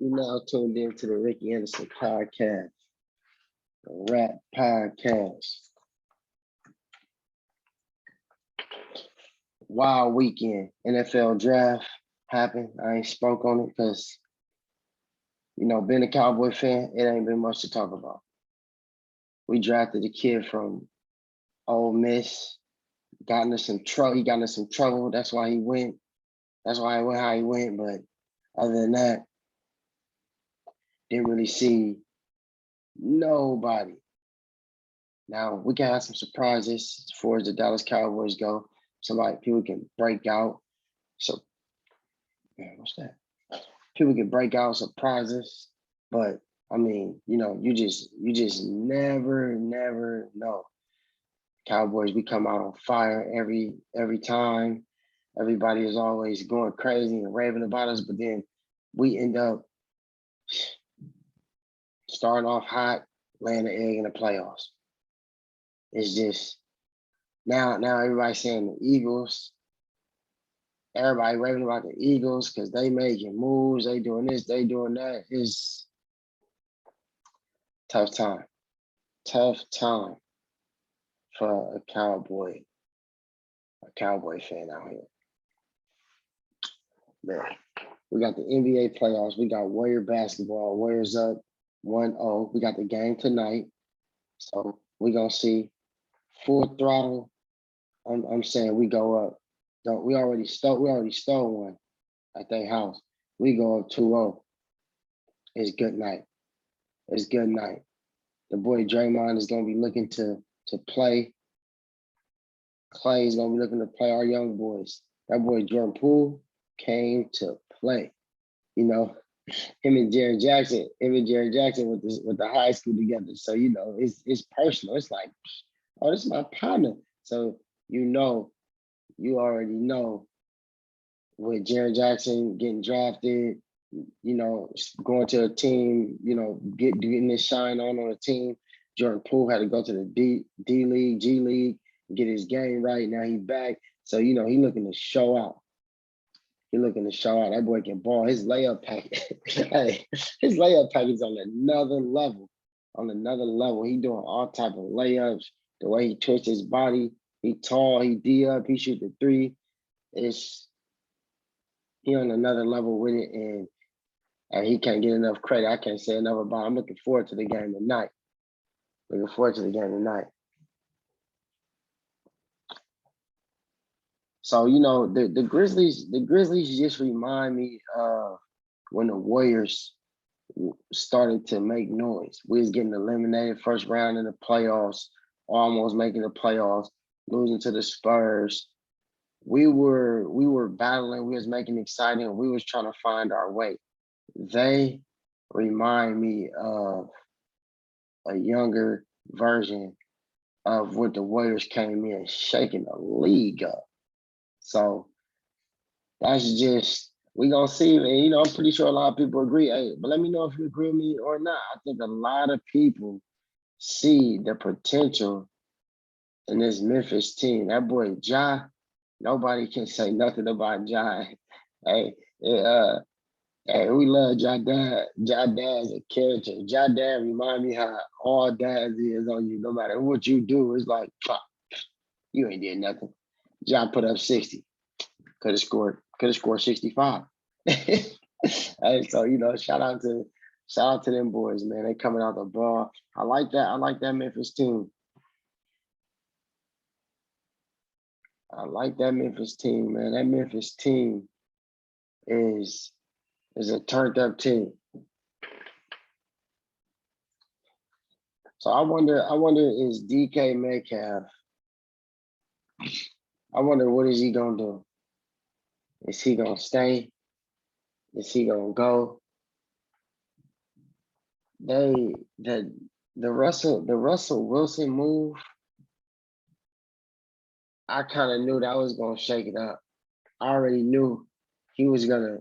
You now tuned into the Ricky Anderson podcast, the rap podcast. Wild weekend. NFL draft happened. I ain't spoke on it because, being a Cowboy fan, it ain't been much to talk about. We drafted a kid from Ole Miss, got into some trouble. He got into some trouble. That's why he went. That's why he went how he went. But other than that, didn't really see nobody. Now we can have some surprises as far as the Dallas Cowboys go. People can break out. So, man, what's that? People can break out surprises, but I mean, you just never know. Cowboys, we come out on fire every time. Everybody is always going crazy and raving about us, but then we end up starting off hot, laying the egg in the playoffs. It's just now everybody's saying the Eagles. Everybody raving about the Eagles because they making moves, they doing this, they doing that. It's tough time. Tough time for a Cowboy fan out here. Man, we got the NBA playoffs. We got Warrior basketball. Warriors up 1-0. We got the game tonight. So we're going to see full throttle. I'm saying we go up. We already stole one at their house. We go up 2-0. It's good night. It's good night. The boy Draymond is going to be looking to play. Clay is going to be looking to play our young boys. That boy Jordan Poole came to play. Him and Jared Jackson with the high school together. So, it's personal. It's like, oh, this is my partner. So, you already know with Jared Jackson getting drafted, going to a team, getting his shine on a team. Jordan Poole had to go to the D League, G League, get his game right. Now he's back. So, he looking to show out. That boy can ball. His layup package, his layup package is on another level. He doing all type of layups. The way he twists his body, he tall, he D up, he shoot the three. He on another level with it, and he can't get enough credit. I can't say enough about it. I'm looking forward to the game tonight. So, the Grizzlies just remind me of when the Warriors started to make noise. We was getting eliminated first round in the playoffs, almost making the playoffs, losing to the Spurs. We were battling, we was making it exciting, we was trying to find our way. They remind me of a younger version of what the Warriors came in, shaking the league up. So that's just, we gonna see, and I'm pretty sure a lot of people agree. Hey, but let me know if you agree with me or not. I think a lot of people see the potential in this Memphis team. That boy Ja, nobody can say nothing about Ja. Hey, we love Ja Dad. Ja Dad's a character. Ja Dad remind me how all dads is on you. No matter what you do, it's like, fuck, you ain't did nothing. Ja put up 60. Could have scored 65. Hey, so shout out to them boys, man. They coming out the ball. I like that Memphis team. I like that Memphis team, man. That Memphis team is a turned up team. So I wonder is DK Metcalf, I wonder what is he gonna do? Is he gonna stay? Is he gonna go? The Russell Wilson move, I kind of knew that was gonna shake it up. I already knew he was gonna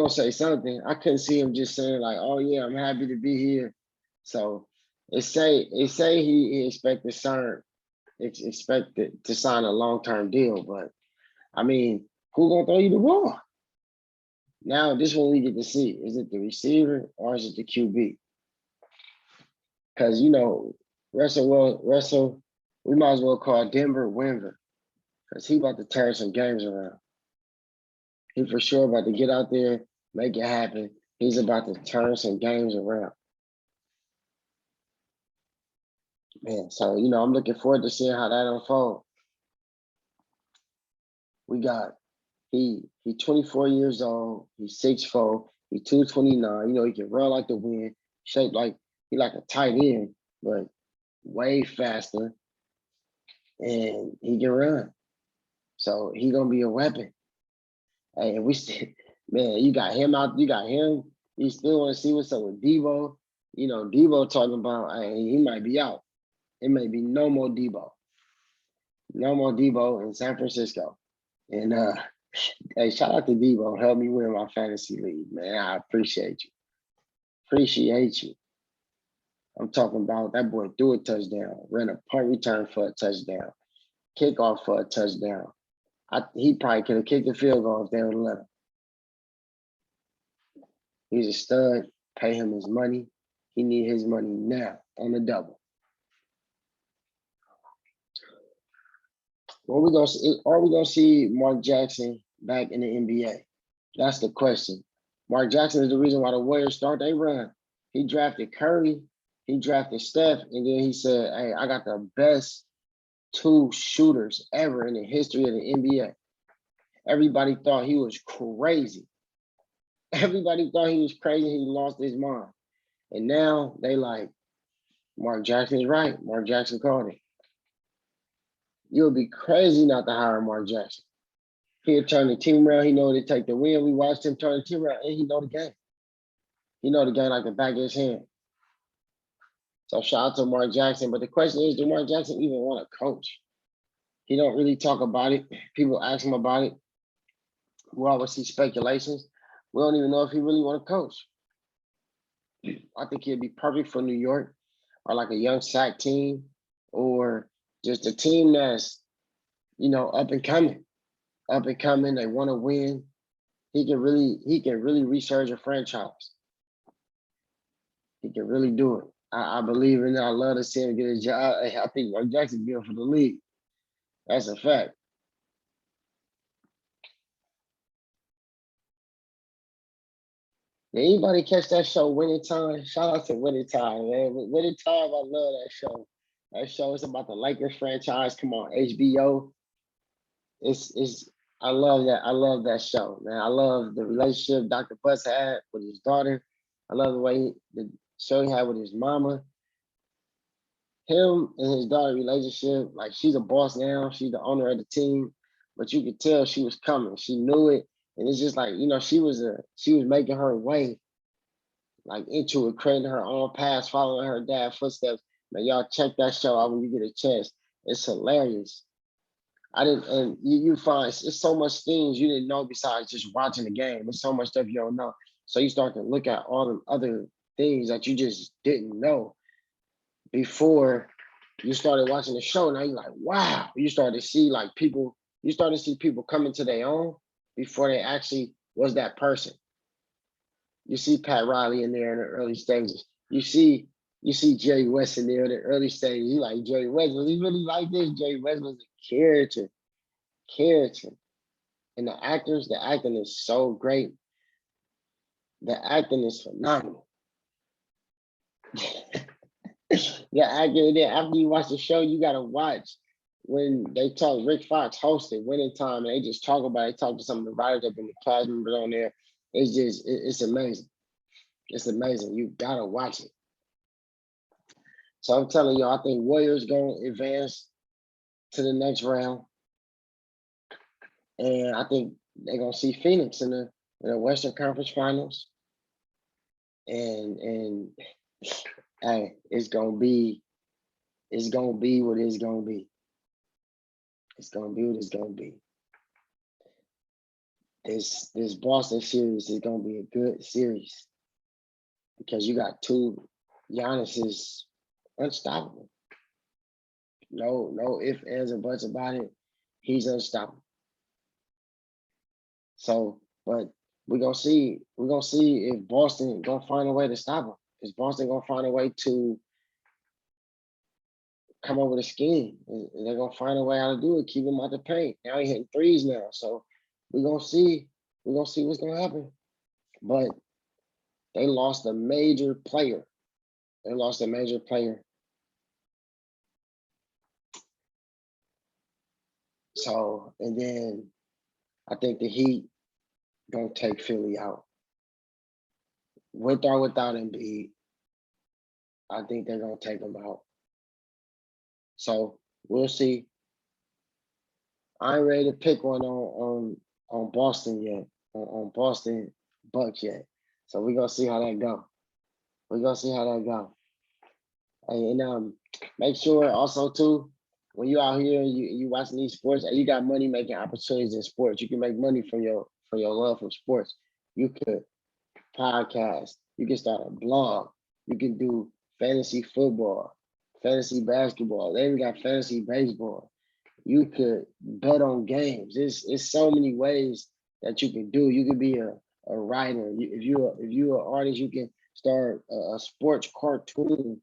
say something. I couldn't see him just saying like, "Oh yeah, I'm happy to be here." So it say he expected to sign a long-term deal, but I mean, who gonna throw you the ball? Now this one we get to see. Is it the receiver or is it the QB? Because Russell, we might as well call Denver Winver. Because he about to turn some games around. He for sure about to get out there, make it happen. He's about to turn some games around. Man, so I'm looking forward to seeing how that unfolds. We got he 24 years old, he's 6'4", he's 229, he can run like the wind, shaped like he like a tight end, but way faster, and he can run. So he gonna be a weapon. Hey, and we still, man, you got him out, you got him. You still want to see what's up with Debo. Debo talking about, hey, he might be out. It may be no more Debo. No more Debo in San Francisco. And hey, shout out to Debo. Help me win my fantasy league, man. I appreciate you. Appreciate you. I'm talking about that boy threw a touchdown, ran a punt return for a touchdown, kickoff for a touchdown. He probably could have kicked the field goal if they would let him. He's a stud. Pay him his money. He need his money now on the double. Are we gonna see Mark Jackson back in the NBA? That's the question. Mark Jackson is the reason why the Warriors start their run. He drafted Curry, he drafted Steph, and then he said, hey, I got the best two shooters ever in the history of the NBA. Everybody thought he was crazy. Everybody thought he was crazy. He lost his mind. And now they like, Mark Jackson's right. Mark Jackson called it. You'll be crazy not to hire Mark Jackson. He'll turn the team around. He know to take the win. We watched him turn the team around, and he know the game. He know the game like the back of his hand. So shout out to Mark Jackson. But the question is, do Mark Jackson even want to coach? He don't really talk about it. People ask him about it. We always see speculations. We don't even know if he really want to coach. I think he'd be perfect for New York or like a young SAC team or just a team that's, up and coming. Up and coming. They want to win. He can really resurge a franchise. He can really do it. I believe in it. I love to see him get a job. I think Mark Jackson good for the league. That's a fact. Did anybody catch that show, Winning Time? Shout out to Winning Time, man. Winning Time, I love that show. That show is about the Lakers franchise. Come on, HBO. It's I love that. I love that show, man. I love the relationship Dr. Butts had with his daughter. I love the way the show he had with his mama. Him and his daughter relationship, like she's a boss now. She's the owner of the team, but you could tell she was coming. She knew it, and it's just like she was making her way like into it, creating her own path, following her dad's footsteps. Man, y'all check that show out when you get a chance. It's hilarious. I didn't, and you find it's so much things you didn't know besides just watching the game. There's so much stuff you don't know. So you start to look at all the other things that you just didn't know before you started watching the show. Now you're like, wow. You start to see people come into their own before they actually was that person. You see Pat Riley in there in the early stages. You see Jerry West in there in the early stages. You like Jerry West. Was he really like this? Jerry West was a character. And the acting is so great. The acting is phenomenal. The acting, then after you watch the show, you gotta watch when they talk. Rick Fox hosted Winning Time, and they just talk about it. They talk to some of the writers that been the cast members on there. It's just it's amazing. It's amazing. You gotta watch it. So I'm telling you, I think Warriors gonna advance to the next round, and I think they're gonna see Phoenix in the Western Conference Finals, and hey, it's gonna be what it's gonna be. It's gonna be what it's gonna be. This Boston series is gonna be a good series because you got two. Giannis is unstoppable. No ifs, ands, or buts about it. He's unstoppable. So, but We're gonna see. We're gonna see if Boston gonna find a way to stop him. Is Boston gonna find a way to come up with a scheme? They're gonna find a way how to do it. Keep him out the paint. Now he hitting threes now. So we're gonna see. We're gonna see what's gonna happen. But they lost a major player. They lost a major player. So and then I think the Heat gonna take Philly out. With or without Embiid, I think they're gonna take them out. So we'll see. I ain't ready to pick one on Boston yet, on Boston Bucks yet. So we're gonna see how that go. We're gonna see how that go. And make sure also too, when you out here and you watching these sports and you got money making opportunities in sports, you can make money from your love from sports. You could podcast, you can start a blog, you can do fantasy football, fantasy basketball, they even got fantasy baseball. You could bet on games. It's so many ways that you can do. You could be a writer. If you're an artist, you can start a sports cartoon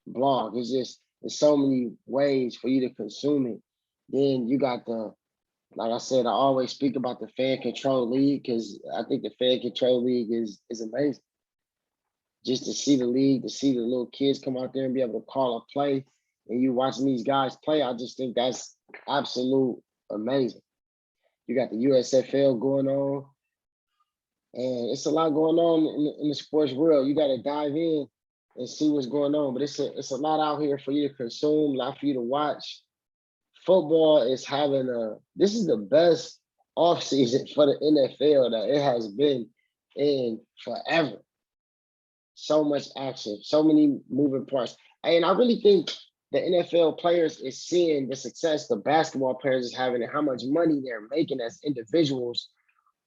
blog. It's so many ways for you to consume it. Then you got the, like I said, I always speak about the fan control league because I think the fan control league is amazing. Just to see the league, to see the little kids come out there and be able to call a play, and you watching these guys play, I just think that's absolute amazing. You got the USFL going on, and it's a lot going on in the sports world. You got to dive in and see what's going on. But it's a lot out here for you to consume, a lot for you to watch. Football is having this is the best offseason for the NFL that it has been in forever. So much action, so many moving parts. And I really think the NFL players is seeing the success the basketball players is having and how much money they're making as individuals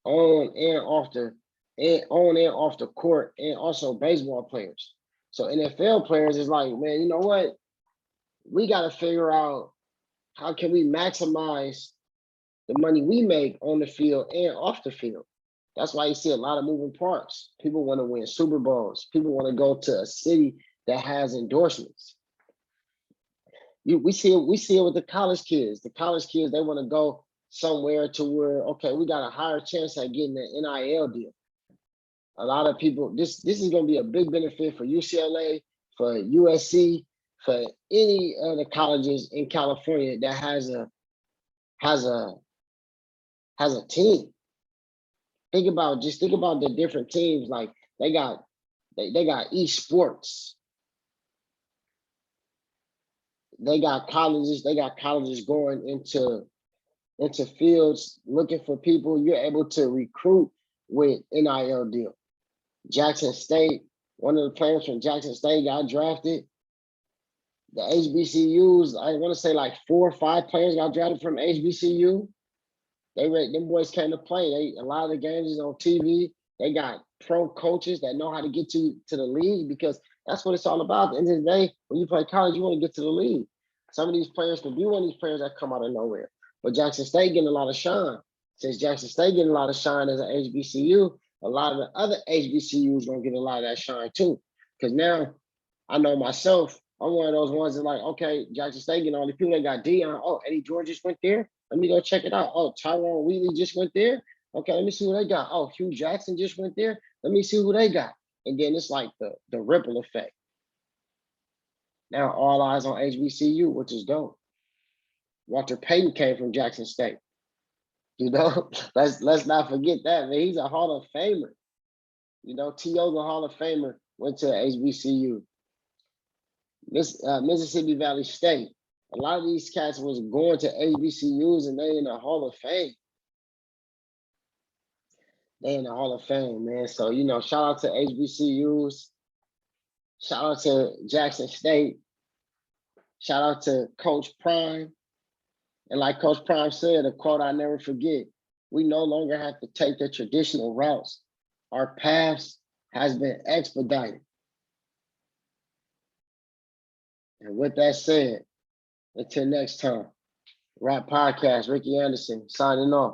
on and off the court, and also baseball players. So NFL players is like, man, you know what? We got to figure out how can we maximize the money we make on the field and off the field. That's why you see a lot of moving parts. People want to win Super Bowls. People want to go to a city that has endorsements. We see it with the college kids. The college kids, they want to go somewhere to where, okay, we got a higher chance at getting an NIL deal. A lot of people, this is going to be a big benefit for UCLA, for USC, for any of the colleges in California that has a team. Think about the different teams. Like they got esports. They got colleges going into fields looking for people. You're able to recruit with NIL deal. Jackson State, one of the players from Jackson State got drafted. The HBCUs, I want to say like 4 or 5 players got drafted from HBCU. Them boys came to play. A lot of the games is on TV. They got pro coaches that know how to get to the league, because that's what it's all about. At the end of the day, when you play college, you want to get to the league. Some of these players can be one of these players that come out of nowhere. But Jackson State getting a lot of shine. Since Jackson State getting a lot of shine as an HBCU, a lot of the other HBCUs gonna get a lot of that shine too. Because now I know myself, I'm one of those ones that like, okay, Jackson State getting all the people that got Dion. Oh, Eddie George just went there. Let me go check it out. Oh, Tyrone Wheatley just went there. Okay, let me see who they got. Oh, Hugh Jackson just went there. Let me see who they got. And then it's like the ripple effect. Now all eyes on HBCU, which is dope. Walter Payton came from Jackson State. You know, let's not forget that, man. He's a Hall of Famer. You know, T.O.'s a Hall of Famer, went to HBCU. Mississippi Valley State. A lot of these cats was going to HBCUs and they in the Hall of Fame. They in the Hall of Fame, man. So, you know, shout out to HBCUs. Shout out to Jackson State. Shout out to Coach Prime. And like Coach Prime said, a quote I never forget, we no longer have to take the traditional routes. Our paths has been expedited. And with that said, until next time, Rap Podcast, Ricky Anderson, signing off.